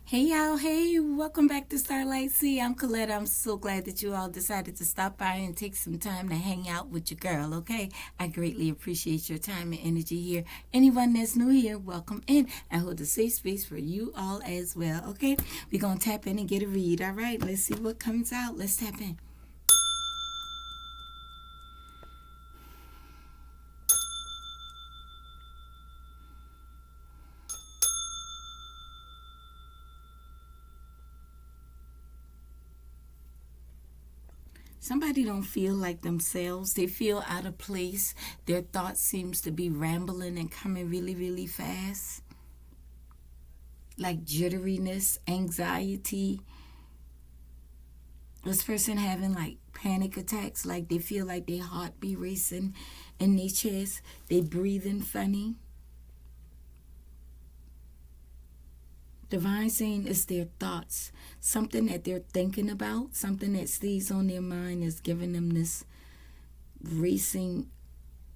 Hey y'all, hey, welcome back to StarLight Cee. I'm Colette. I'm so glad that you all decided to stop by and take some time to hang out with your girl, okay? I greatly appreciate your time and energy here. Anyone that's new here, welcome in. I hold a safe space for you all as well, okay? We're going to tap in and get a read, all right? Let's see what comes out. Let's tap in. Somebody don't feel like themselves. They feel out of place. Their thoughts seems to be rambling and coming really, really fast. Like jitteriness, anxiety. This person having like panic attacks, like they feel like their heart be racing in their chest. They breathing funny. Divine saying it's their thoughts, something that they're thinking about, something that stays on their mind is giving them this racing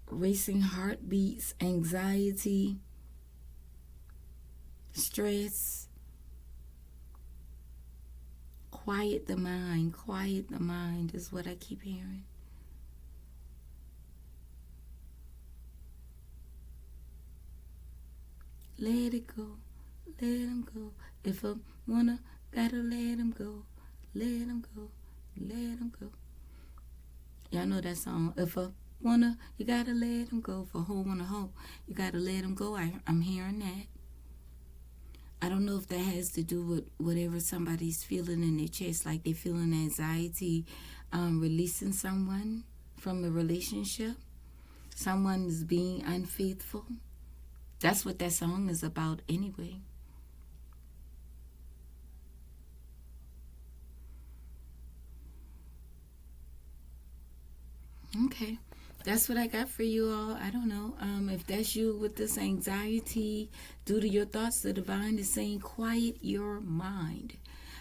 heartbeats, anxiety, stress. Quiet the mind is what I keep hearing. Let it go, let him go. If I wanna, gotta let him go, let him go, let him go. Y'all know that song. If I wanna, you gotta let him go. For who wanna hoe, you gotta let him go. I'm hearing that. I don't know if that has to do with whatever somebody's feeling in their chest, like they're feeling anxiety, releasing someone from a relationship. Someone is being unfaithful. That's what that song is about anyway. Okay. That's what I got for you all. I don't know. If that's you with this anxiety due to your thoughts, the divine is saying quiet your mind.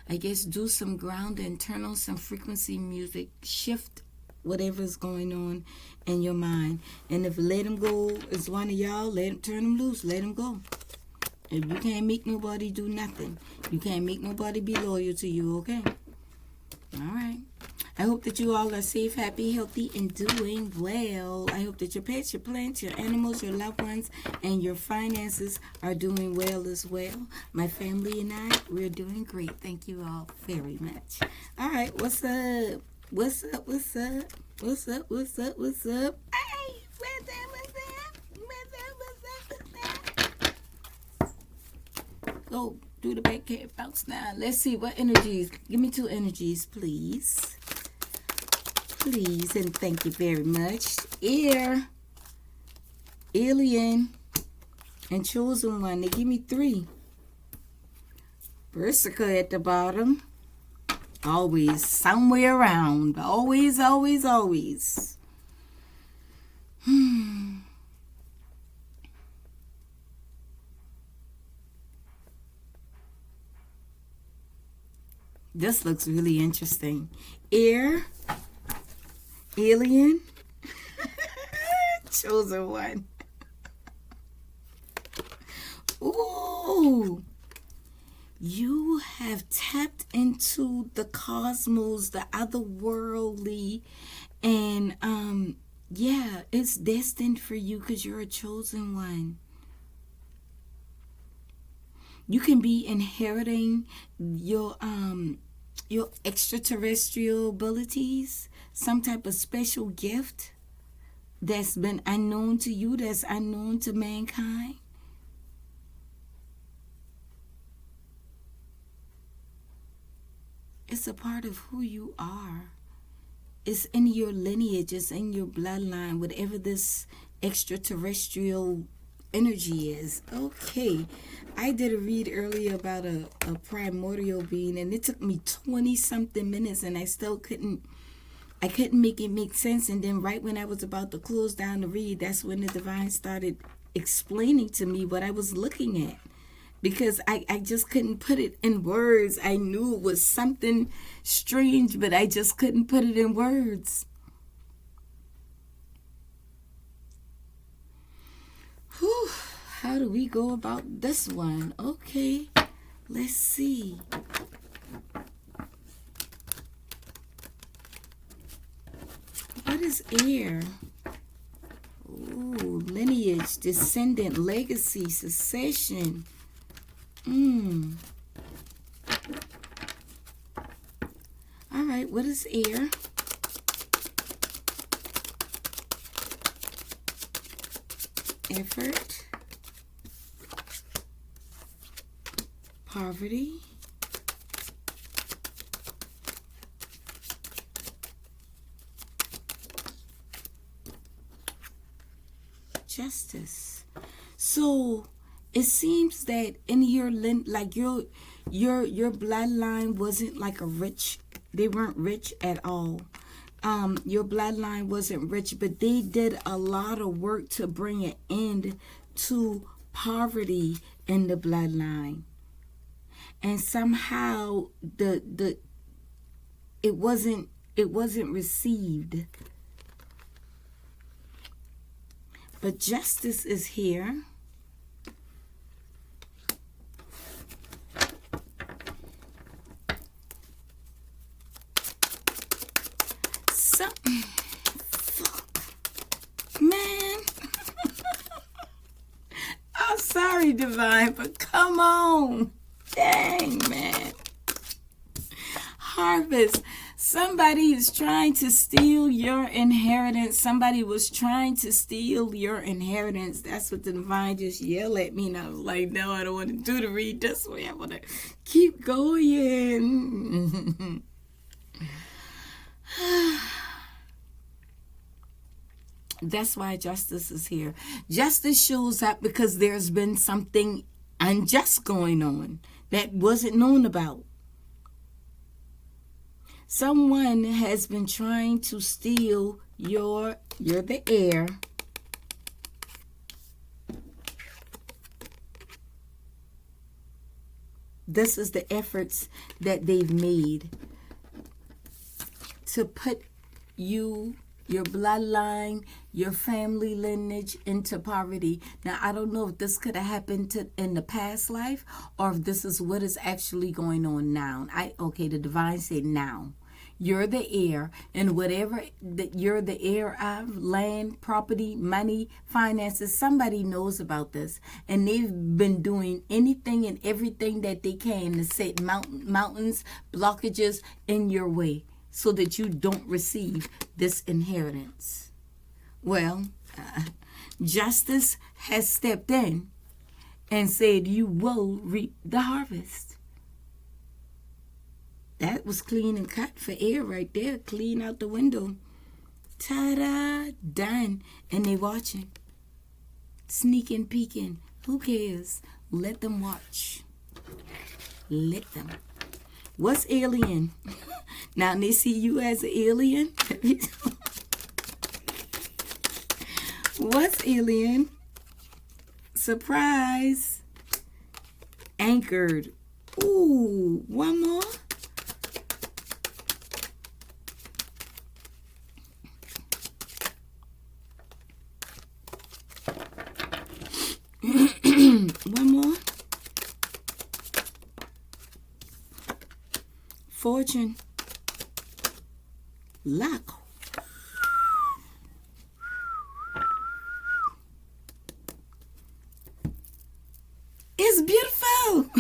I guess do some grounding, turn on some frequency music, shift whatever's going on in your mind. And if let him go is one of y'all, turn him loose, let him go. If you can't make nobody do nothing, you can't make nobody be loyal to you, okay? All right. I hope that you all are safe, happy, healthy, and doing well. I hope that your pets, your plants, your animals, your loved ones, and your finances are doing well as well. My family and I, we're doing great. Thank you all very much. All right, what's up? What's up? What's up? What's up? What's up? What's up? Hey, what's up? What's up? What's up? What's up? What's up? Go do the back cat bounce now. Let's see what energies. Give me two energies, please. Please and thank you very much. Air, alien, and chosen one. They give me three. Berserker at the bottom. Always somewhere around. Always, always, always. This looks really interesting. Air, alien, chosen one. Ooh, you have tapped into the cosmos, the otherworldly, and yeah, it's destined for you because you're a chosen one. You can be inheriting your extraterrestrial abilities, some type of special gift that's been unknown to you, that's unknown to mankind. It's a part of who you are. It's in your lineage, it's in your bloodline, whatever this extraterrestrial energy is. Okay, I did a read earlier about a primordial being, and it took me 20 something minutes, and I still couldn't make it make sense. And then right when I was about to close down the read, that's when the divine started explaining to me what I was looking at, because I just couldn't put it in words. I knew it was something strange, but I just couldn't put it in words. Whew, how do we go about this one? Okay, Let's see. What is air? Ooh, lineage, descendant, legacy, succession. All right, what is air? Effort, poverty, justice. So it seems that in your like your bloodline wasn't like a rich. They weren't rich at all. Your bloodline wasn't rich, but they did a lot of work to bring an end to poverty in the bloodline, and somehow it wasn't received. But justice is here. Man. I'm sorry, Divine, but come on. Dang, man. Harvest. Somebody is trying to steal your inheritance. Somebody was trying to steal your inheritance. That's what the Divine just yelled at me. And I was like, no, I don't want to do the read this way. I want to keep going. That's why justice is here. Justice shows up because there's been something unjust going on that wasn't known about. Someone has been trying to steal you're the heir. This is the efforts that they've made to put you, your bloodline, your family lineage into poverty. Now, I don't know if this could have happened in the past life or if this is what is actually going on now. The Divine said now. You're the heir, and whatever that you're the heir of, land, property, money, finances, somebody knows about this. And they've been doing anything and everything that they can to set mountains, blockages in your way, so that you don't receive this inheritance. Well, justice has stepped in and said you will reap the harvest. That was clean and cut for air right there. Clean out the window. Ta-da! Done. And they watching. Sneaking, peeking. Who cares? Let them watch. Let them. What's alien? Now they see you as an alien. What's alien? Surprise. Anchored. Ooh, one more. One more. Fortune. Luck. It's beautiful.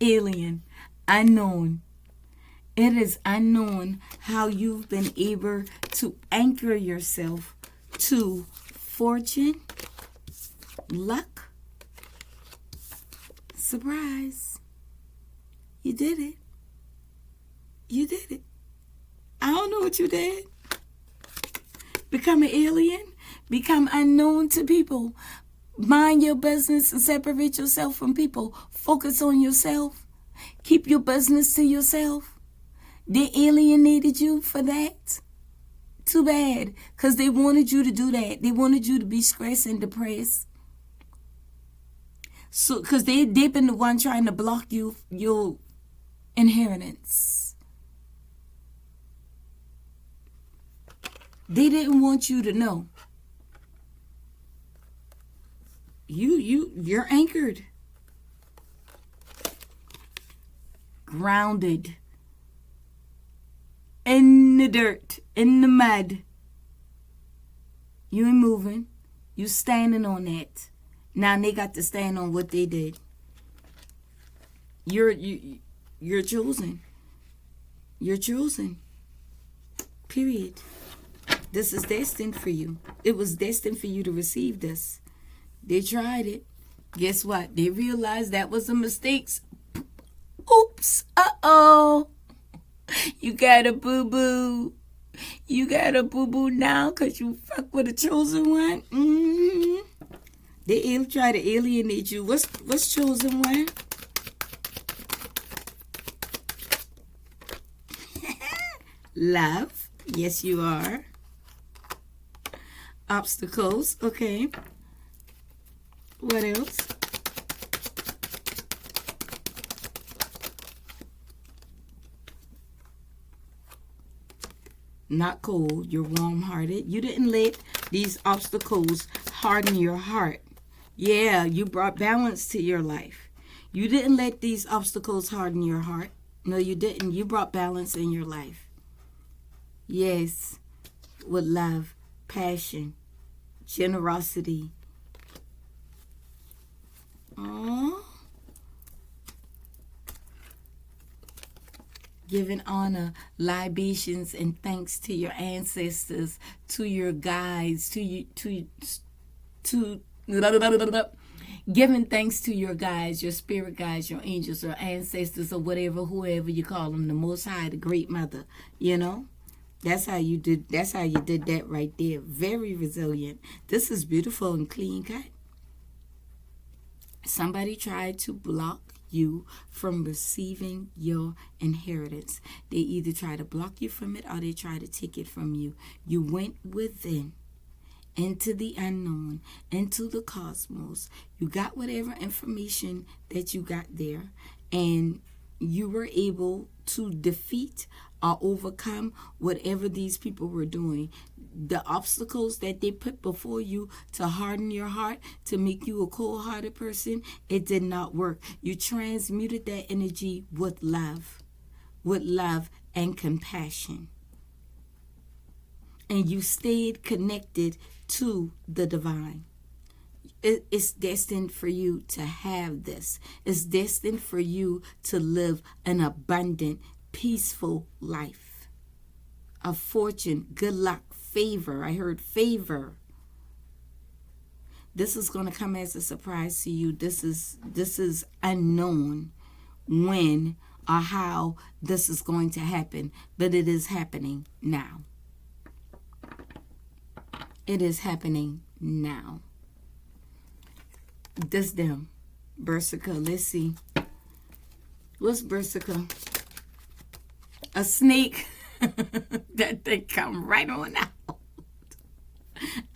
Alien. Unknown. It is unknown how you've been able to anchor yourself to fortune, luck, surprise. You did it. You did it. I don't know what you did. Become an alien. Become unknown to people. Mind your business and separate yourself from people. Focus on yourself. Keep your business to yourself. They alienated you for that. Too bad. Because they wanted you to do that. They wanted you to be stressed and depressed. So, because they've been the one trying to block you, your inheritance. They didn't want you to know. You're anchored. grounded in the dirt, in the mud. You ain't moving. You standing on that. Now they got to stand on what they did. You're chosen. You're chosen. Period. This is destined for you. It was destined for you to receive this. They tried it. Guess what? They realized that was a mistake. Oops. Uh-oh. You got a boo-boo. You got a boo-boo now because you fuck with a chosen one. Mm-hmm. They try to alienate you. What's chosen one? Love. Yes, you are. Obstacles. Okay. What else? Not cold. You're warm-hearted. You didn't let these obstacles harden your heart. Yeah, you brought balance to your life. You didn't let these obstacles harden your heart. No, you didn't. You brought balance in your life. Yes, with love, passion, generosity. Aww. Giving honor, libations, and thanks to your ancestors, to your guides, giving thanks to your guides, your spirit guides, your angels, or ancestors, or whatever, whoever you call them, the Most High, the Great Mother. You know, that's how you did that right there. Very resilient. This is beautiful and clean cut. Somebody tried to block you from receiving your inheritance. They either try to block you from it or they try to take it from you. You went within, into the unknown, into the cosmos. You got whatever information that you got there, and you were able to defeat or overcome whatever these people were doing. The obstacles that they put before you to harden your heart, to make you a cold-hearted person, it did not work. You transmuted that energy with love and compassion. And you stayed connected to the divine. It's destined for you to have this. It's destined for you to live an abundant, peaceful life of fortune, good luck, favor. I heard favor. This is going to come as a surprise to you. This is unknown when or how this is going to happen, but it is happening now. It is happening now. This them. Berserker. Let's see. What's Berserker? A snake. That thing come right on out.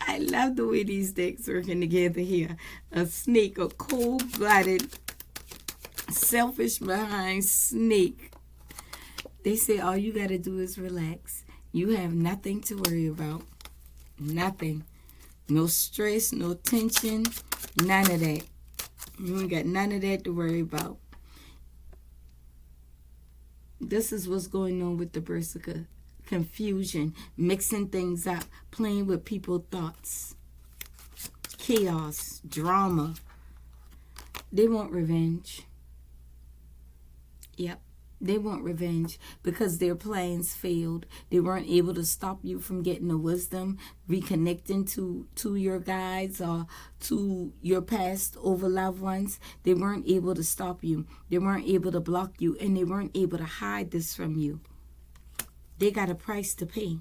I love the way these decks working together here. A snake, a cold-blooded, selfish behind snake. They say all you got to do is relax. You have nothing to worry about. Nothing. No stress, no tension, none of that. You ain't got none of that to worry about. This is what's going on with the Berserker. Confusion, mixing things up, playing with people's thoughts. Chaos, drama. They want revenge. Yep. They want revenge because their plans failed. They weren't able to stop you from getting the wisdom, reconnecting to your guides or to your past over loved ones. They weren't able to stop you. They weren't able to block you, and they weren't able to hide this from you. They got a price to pay.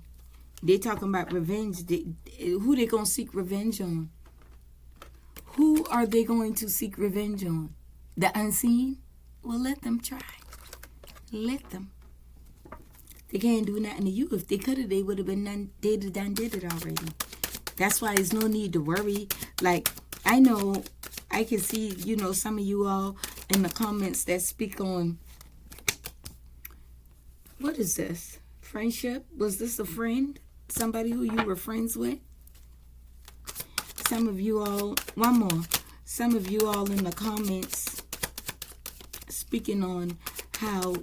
They talking about revenge. Who they going to seek revenge on? Who are they going to seek revenge on? The unseen? Well, let them try. Let them. They can't do nothing to you. If they could have, they would have been done. They'd have done did it already. That's why there's no need to worry. Like, I know, I can see, some of you all in the comments that speak on, what is this? Friendship? Was this a friend? Somebody who you were friends with? Some of you all, one more. Some of you all in the comments speaking on how,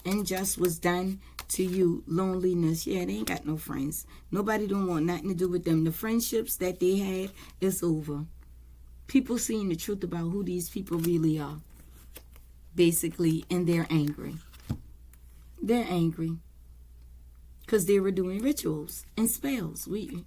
unjust was done to you. Loneliness. Yeah, they ain't got no friends. Nobody don't want nothing to do with them. The friendships that they had is over. People seeing the truth about who these people really are. Basically, and they're angry. They're angry. Because they were doing rituals and spells. We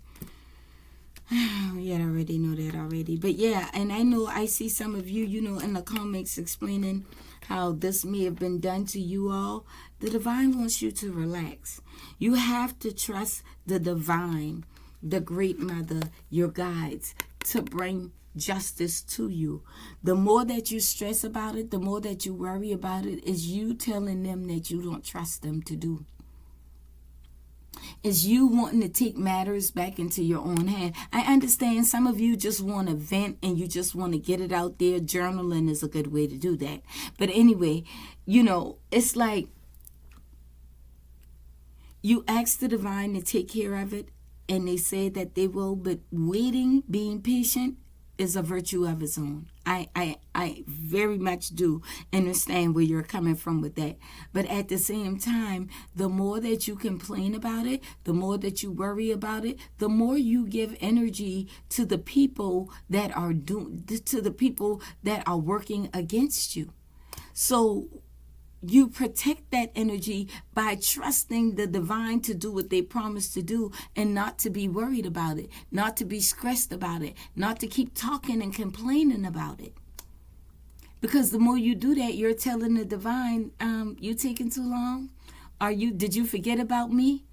already know that already. But yeah, and I know I see some of you, in the comments explaining how this may have been done to you all. The divine wants you to relax. You have to trust the divine, the great mother, your guides, to bring justice to you. The more that you stress about it, the more that you worry about it, is you telling them that you don't trust them to do. Is you wanting to take matters back into your own hand. I understand some of you just want to vent and you just want to get it out there. Journaling is a good way to do that. But anyway, it's like you ask the divine to take care of it, and they say that they will, but waiting, being patient, is a virtue of its own. I very much do understand where you're coming from with that. But at the same time, the more that you complain about it, the more that you worry about it, the more you give energy to the people that are working against you. So you protect that energy by trusting the divine to do what they promised to do, and not to be worried about it, not to be stressed about it, not to keep talking and complaining about it. Because the more you do that, you're telling the divine, you taking too long? Did you forget about me?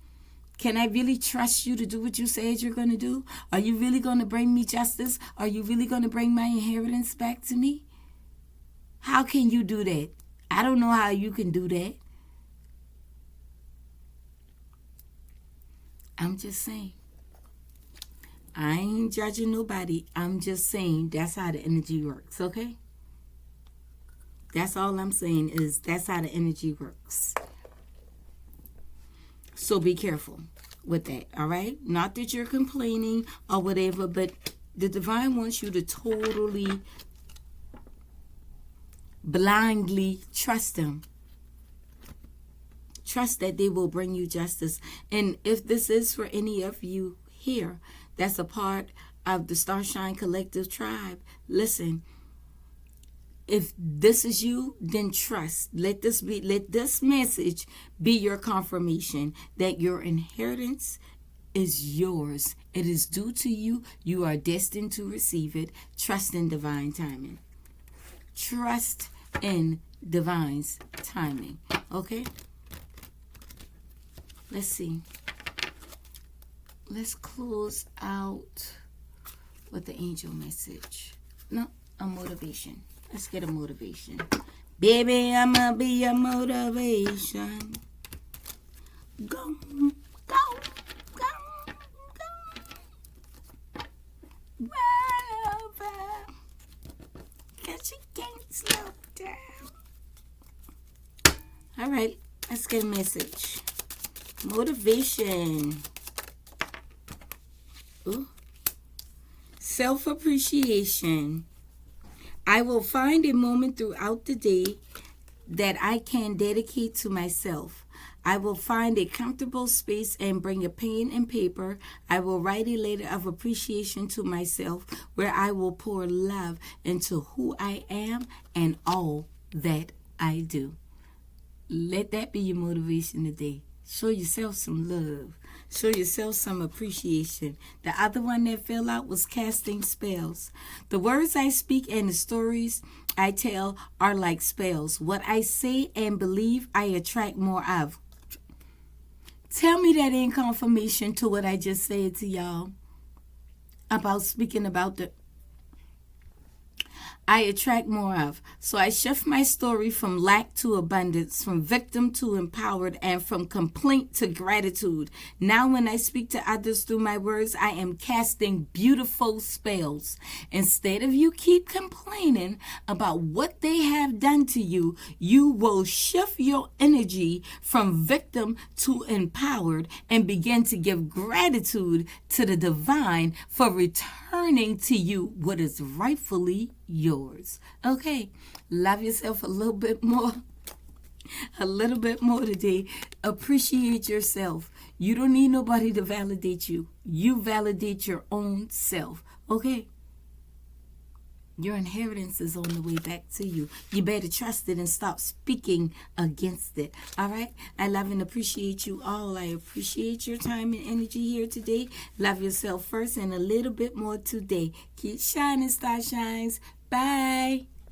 Can I really trust you to do what you said you're going to do? Are you really going to bring me justice? Are you really going to bring my inheritance back to me? How can you do that? I don't know how you can do that. I'm just saying. I ain't judging nobody. I'm just saying that's how the energy works, okay? That's all I'm saying, is that's how the energy works. So be careful with that, all right? Not that you're complaining or whatever, but the divine wants you to totally blindly trust them. Trust that they will bring you justice. And if this is for any of you here that's a part of the Starshine Collective tribe, listen, if this is you, then trust. Let this message be your confirmation that your inheritance is yours. It is due to you. You are destined to receive it. Trust in divine timing. Trust in divine's timing. Okay? Let's see. Let's close out with the angel message. No, a motivation. Let's get a motivation. Baby, I'ma be your motivation. Go, go, go, go. Right over. 'Cause you can't slow down. All right, let's get a message. Motivation. Ooh. Self-appreciation. I will find a moment throughout the day that I can dedicate to myself. I will find a comfortable space and bring a pen and paper. I will write a letter of appreciation to myself where I will pour love into who I am and all that I do. Let that be your motivation today. Show yourself some love. Show yourself some appreciation. The other one that fell out was casting spells. The words I speak and the stories I tell are like spells. What I say and believe, I attract more of. Tell me that ain't confirmation to what I just said to y'all about speaking about the I attract more of. So I shift my story from lack to abundance, from victim to empowered, and from complaint to gratitude. Now when I speak to others through my words, I am casting beautiful spells. Instead of you keep complaining about what they have done to you, you will shift your energy from victim to empowered and begin to give gratitude to the divine for returning to you what is rightfully yours. Okay, love yourself a little bit more. A little bit more today. Appreciate yourself. You don't need nobody to validate you. You validate your own self. Okay? Your inheritance is on the way back to you. You better trust it and stop speaking against it. All right? I love and appreciate you all. I appreciate your time and energy here today. Love yourself first and a little bit more today. Keep shining, star shines. Bye.